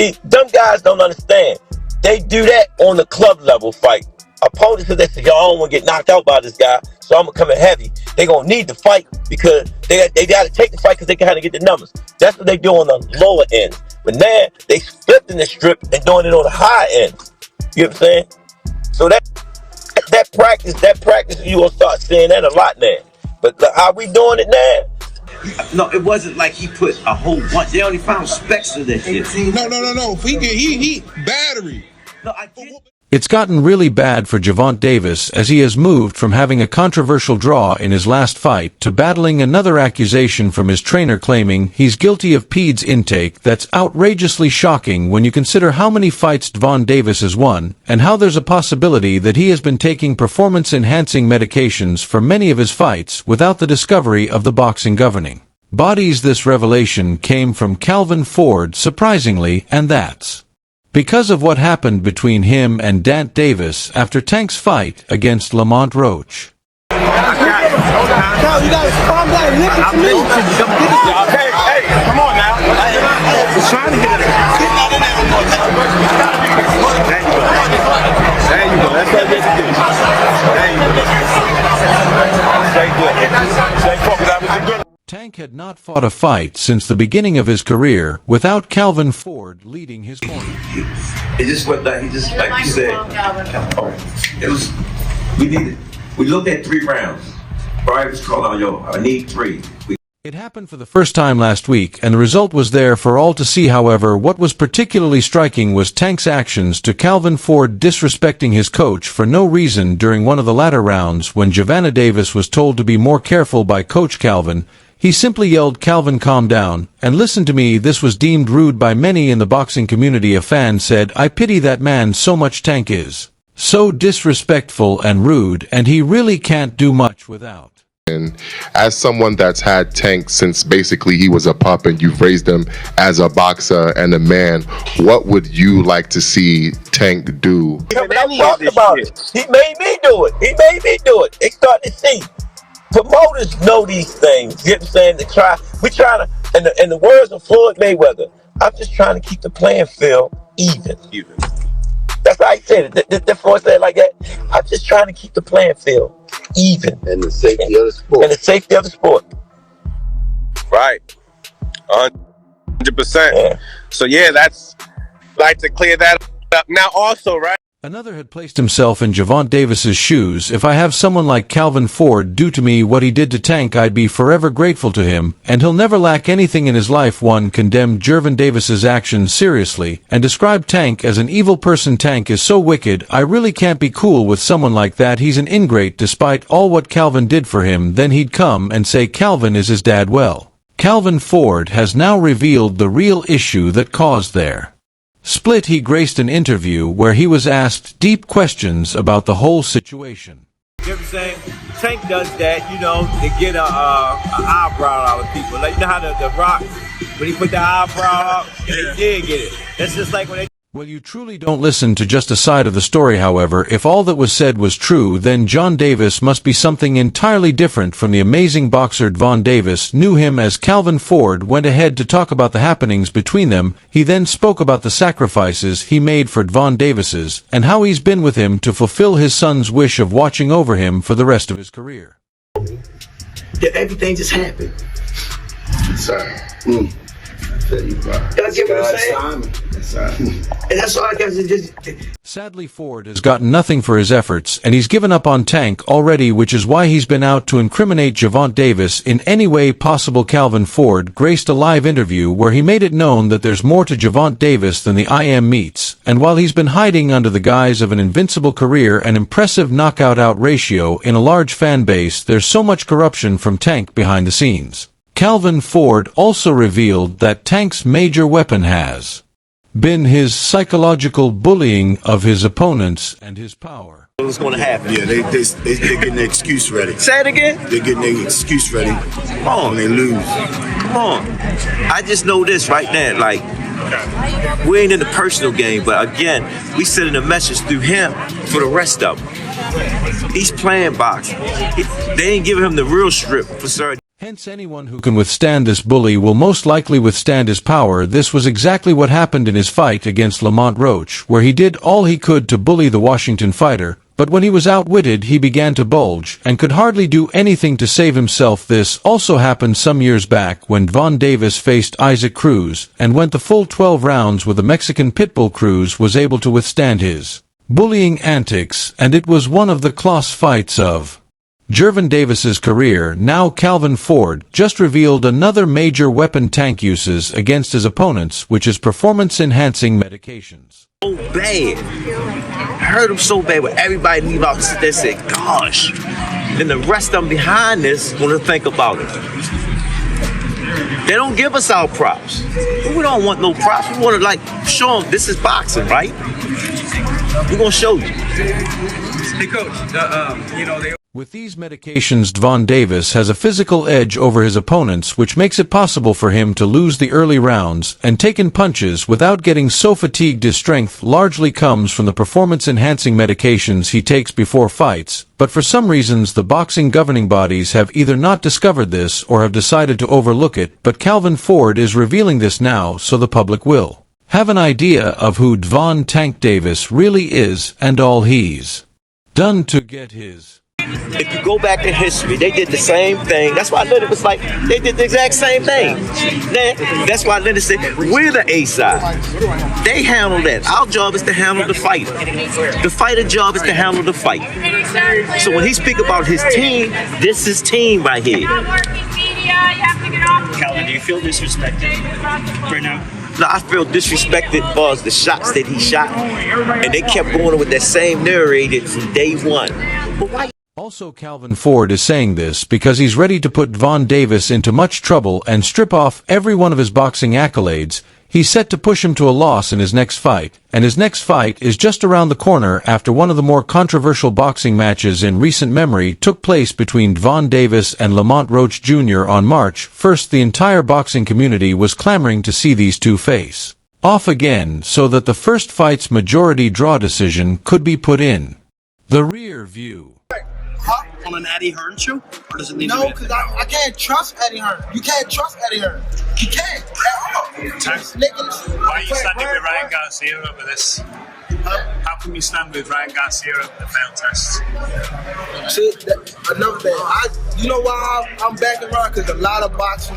See, them guys don't understand. They do that on the club level fight. Opponents, because they say, yo, I don't want to get knocked out by this guy, so I'm going to come in heavy. They're going to need to fight because they got to take the fight because they can kind of get the numbers. That's what they do on the lower end. But now, they flipping the strip and doing it on the high end. You know what I'm saying? So that practice, you will start seeing that a lot now. But how we doing it now? No, it wasn't like he put a whole bunch. They only found specks of that shit. No. He battery. No, I get. It's gotten really bad for Gervonta Davis as he has moved from having a controversial draw in his last fight to battling another accusation from his trainer claiming he's guilty of PEDs intake that's outrageously shocking when you consider how many fights Gervonta Davis has won and how there's a possibility that he has been taking performance-enhancing medications for many of his fights without the discovery of the boxing governing bodies. This revelation came from Calvin Ford, surprisingly, and that's because of what happened between him and Gervonta Davis after Tank's fight against Lamont Roach. Cal, you guys calm down and listen to me. Hey, come on now. We're trying to get it. There you go. That's what it is. There you go. Say good. Tank had not fought a fight since the beginning of his career without Calvin Ford leading his corner. It just went like you said. It was. We looked at 3 rounds. Brian was calling out, I need 3. It happened for the first time last week, and the result was there for all to see. However, what was particularly striking was Tank's actions to Calvin Ford disrespecting his coach for no reason during one of the latter rounds when Gervonta Davis was told to be more careful by Coach Calvin. He simply yelled, "Calvin, calm down, and listen to me." This was deemed rude by many in the boxing community. A fan said, "I pity that man so much. Tank is so disrespectful and rude, and he really can't do much without." And as someone that's had Tank since basically he was a pup and you've raised him as a boxer and a man, what would you like to see Tank do? He made me do it. They start to see. Promoters know these things. You know what I'm saying? We trying to, in the words of Floyd Mayweather, I'm just trying to keep the playing field even. That's how he said it. The Floyd said it like that. I'm just trying to keep the playing field even. And the safety of the sport. And the safety of the sport. Right. 100%. Yeah. So yeah, that's like to clear that up. Now also, right? Another had placed himself in Gervonta Davis's shoes. If I have someone like Calvin Ford do to me what he did to Tank, I'd be forever grateful to him, and he'll never lack anything in his life. One condemned Gervonta Davis's actions seriously and described Tank as an evil person. Tank is so wicked, I really can't be cool with someone like that. He's an ingrate despite all what Calvin did for him. Then he'd come and say Calvin is his dad. Well, Calvin Ford has now revealed the real issue that caused their split. He graced an interview where he was asked deep questions about the whole situation. You know what I'm saying? Tank does that, to get an eyebrow out of people. Like, you know how the Rock, when he put the eyebrow up, he did get it. That's just like when they... Well, you truly don't listen to just a side of the story. However, if all that was said was true, then Gervonta Davis must be something entirely different from the amazing boxer Gervonta Davis knew him as. Calvin Ford went ahead to talk about the happenings between them. He then spoke about the sacrifices he made for Gervonta Davis's and how he's been with him to fulfill his son's wish of watching over him for the rest of his career. Everything just happened. Sorry. Y'all get what I'm saying? And that's all I got to just... Sadly, Ford has gotten nothing for his efforts, and he's given up on Tank already, which is why he's been out to incriminate Gervonta Davis in any way possible. Calvin Ford graced a live interview where he made it known that there's more to Gervonta Davis than the IM meets, and while he's been hiding under the guise of an invincible career and impressive knockout-out ratio in a large fan base, there's so much corruption from Tank behind the scenes. Calvin Ford also revealed that Tank's major weapon has been his psychological bullying of his opponents and his power. What's going to happen? Yeah, they're getting their excuse ready. Say it again? They're getting their excuse ready. Come on. They lose. Come on. I just know this right now. Like, we ain't in the personal game, but again, we sending a message through him for the rest of them. He's playing boxing. They ain't giving him the real strip for certain. Hence anyone who can withstand this bully will most likely withstand his power. This was exactly what happened in his fight against Lamont Roach, where he did all he could to bully the Washington fighter, but when he was outwitted he began to bulge, and could hardly do anything to save himself. This also happened some years back when Gervonta Davis faced Isaac Cruz, and went the full 12 rounds with the Mexican pitbull. Cruz was able to withstand his bullying antics, and it was one of the close fights of Gervonta Davis's career. Now Calvin Ford just revealed another major weapon Tank uses against his opponents, which is performance-enhancing medications. So bad. I heard him so bad with everybody leave out they said, gosh. Then the rest of them behind this want to think about it. They don't give us our props. We don't want no props. We want to show them this is boxing, right? We're going to show you. Hey, Coach, With these medications, Gervonta Davis has a physical edge over his opponents, which makes it possible for him to lose the early rounds and take in punches without getting so fatigued. His strength largely comes from the performance-enhancing medications he takes before fights, but for some reasons the boxing governing bodies have either not discovered this or have decided to overlook it. But Calvin Ford is revealing this now so the public will have an idea of who Gervonta Tank Davis really is and all he's done to get his. If you go back in history, they did the same thing. That's why Leonard was like, they did the exact same thing. That's why Leonard said, we're the A side. They handle that. Our job is to handle the fighter. The fighter job is to handle the fight. So when he speak about his team, this is team right here. Calvin, do you feel disrespected right now? No, I feel disrespected for the shots that he shot, and they kept going with that same narrated from day one. But why? Also, Calvin Ford is saying this because he's ready to put Gervonta Davis into much trouble and strip off every one of his boxing accolades. He's set to push him to a loss in his next fight, and his next fight is just around the corner after one of the more controversial boxing matches in recent memory took place between Gervonta Davis and Lamont Roach Jr. on March 1st. The entire boxing community was clamoring to see these two face off again so that the first fight's majority draw decision could be put in the rear view. On an Eddie Hearn show? Or does it need no, because I can't trust Eddie Hearn. You can't trust Eddie Hearn. You can't. Why are you standing with Ryan Garcia over this? How can you stand with Ryan Garcia over the failed tests? See, another thing. You know why I'm backing Ryan? Because a lot of boxing